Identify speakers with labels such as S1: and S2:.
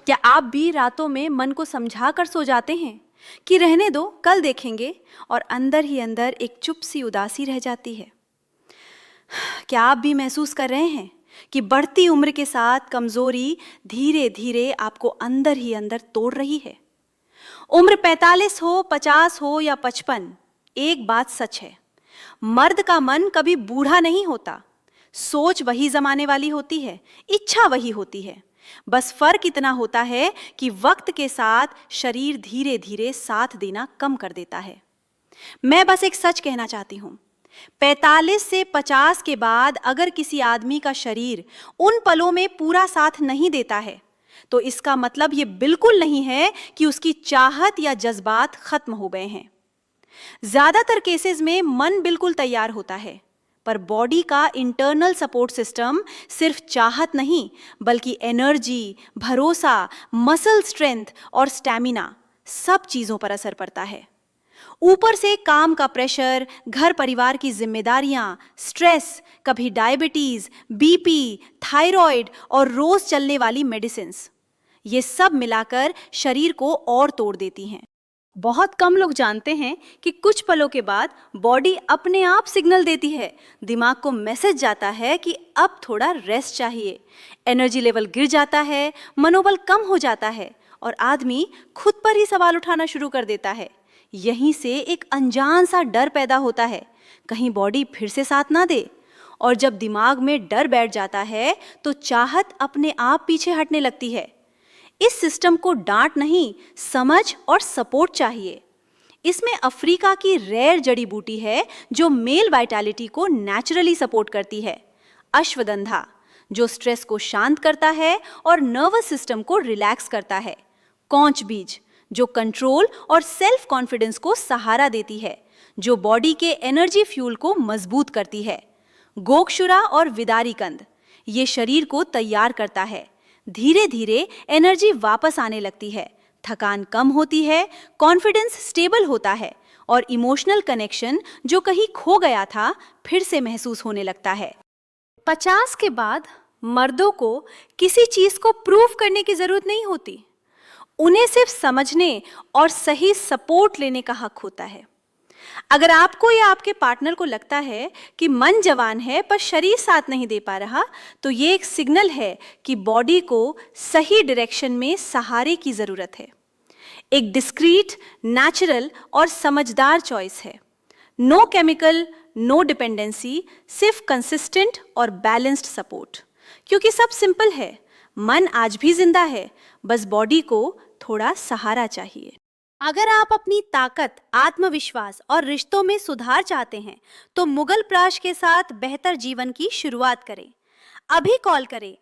S1: क्या आप भी रातों में मन को समझा कर सो जाते हैं कि रहने दो, कल देखेंगे, और अंदर ही अंदर एक चुप सी उदासी रह जाती है? क्या आप भी महसूस कर रहे हैं कि बढ़ती उम्र के साथ कमजोरी धीरे धीरे आपको अंदर ही अंदर तोड़ रही है? उम्र 45 हो, 50 हो या 55, एक बात सच है, मर्द का मन कभी बूढ़ा नहीं होता। सोच वही जमाने वाली होती है, इच्छा वही होती है। बस फर्क इतना होता है कि वक्त के साथ शरीर धीरे धीरे साथ देना कम कर देता है। मैं बस एक सच कहना चाहती हूँ, 45 से 50 के बाद अगर किसी आदमी का शरीर उन पलों में पूरा साथ नहीं देता है, तो इसका मतलब ये बिल्कुल नहीं है कि उसकी चाहत या जज्बात खत्म हो गए हैं। ज्यादातर केसेस में मन बिल्कुल तैयार होता है, पर बॉडी का इंटरनल सपोर्ट सिस्टम सिर्फ चाहत नहीं, बल्कि एनर्जी, भरोसा, मसल स्ट्रेंथ और स्टैमिना, सब चीजों पर असर पड़ता है। ऊपर से काम का प्रेशर, घर परिवार की जिम्मेदारियां, स्ट्रेस, कभी डायबिटीज, बीपी, थायराइड और रोज चलने वाली मेडिसिन, ये सब मिलाकर शरीर को और तोड़ देती हैं। बहुत कम लोग जानते हैं कि कुछ पलों के बाद बॉडी अपने आप सिग्नल देती है, दिमाग को मैसेज जाता है कि अब थोड़ा रेस्ट चाहिए। एनर्जी लेवल गिर जाता है, मनोबल कम हो जाता है और आदमी खुद पर ही सवाल उठाना शुरू कर देता है। यहीं से एक अनजान सा डर पैदा होता है, कहीं बॉडी फिर से साथ ना दे। और जब दिमाग में डर बैठ जाता है तो चाहत अपने आप पीछे हटने लगती है। इस सिस्टम को डांट नहीं, समझ और सपोर्ट चाहिए। इसमें अफ्रीका की रेयर जड़ी बूटी है जो मेल वाइटैलिटी को नेचुरली सपोर्ट करती है, अश्वगंधा, जो स्ट्रेस को शांत करता है और नर्वस सिस्टम को रिलैक्स करता है, कौंच बीज, जो कंट्रोल और सेल्फ कॉन्फिडेंस को सहारा देती है, जो बॉडी के एनर्जी फ्यूल को मजबूत करती है, गोक्षुरा और विदारी कंद, ये शरीर को तैयार करता है। धीरे धीरे एनर्जी वापस आने लगती है, थकान कम होती है, कॉन्फिडेंस स्टेबल होता है और इमोशनल कनेक्शन जो कहीं खो गया था फिर से महसूस होने लगता है। 50 के बाद मर्दों को किसी चीज को प्रूव करने की जरूरत नहीं होती, उन्हें सिर्फ समझने और सही सपोर्ट लेने का हक होता है। अगर आपको या आपके पार्टनर को लगता है कि मन जवान है पर शरीर साथ नहीं दे पा रहा, तो ये एक सिग्नल है कि बॉडी को सही डायरेक्शन में सहारे की जरूरत है। एक डिस्क्रीट, नेचुरल और समझदार चॉइस है। नो केमिकल, नो डिपेंडेंसी, सिर्फ कंसिस्टेंट और बैलेंस्ड सपोर्ट। क्योंकि सब सिंपल है, मन आज भी जिंदा है, बस बॉडी को थोड़ा सहारा चाहिए। अगर आप अपनी ताकत, आत्मविश्वास और रिश्तों में सुधार चाहते हैं, तो मुगल प्राश के साथ बेहतर जीवन की शुरुआत करें। अभी कॉल करें